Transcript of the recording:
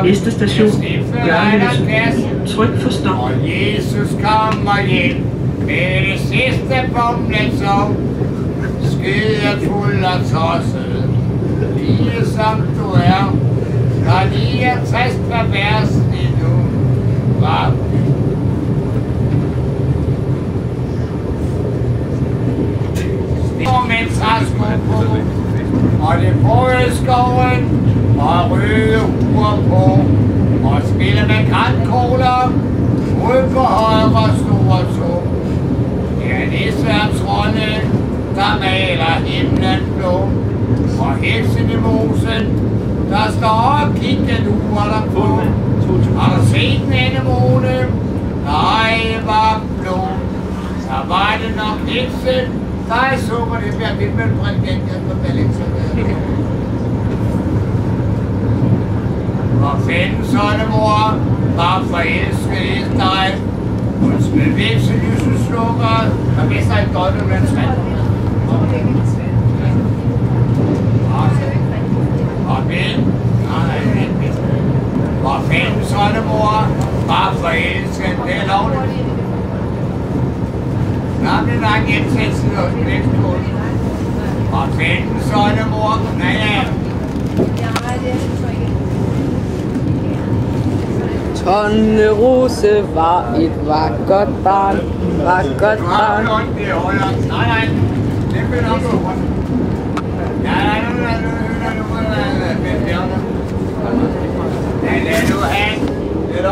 Næste station, Jørgenløse. Tryk for stop. Og Jesus kommer hjem med det sidste bumletov. Skide fuld og tosset, lige som du er. Når 69 per vers endnu var. Stor med træsko på, og det brøde skoven, og røde huer på, og spille med grænkogler, ud på højre store tog. Det er Nissernes rolle, der maler himlen blå, og heksen i mosen, der står op, kigger nu og der på. Har du set den anemone? Nej, det var blå. Så var det nok heksen, der er sukker, det bliver vildt med prædikenten på balletserværet. Hvor fanden så det, mor, var forelsket i dig. Hun smed vipse lyseslukker, og hvis der er et døgn, med en træt. Og men, hvor fanden så det, mor, var forelsket, det er lovligt. Nå, det er nok indsatsen og knækskål. Hvor fanden så det, mor, ja. Tornerose var et godt barn, godt barn. Nej, det bliver nok godt. Ja, lad nu have. Det er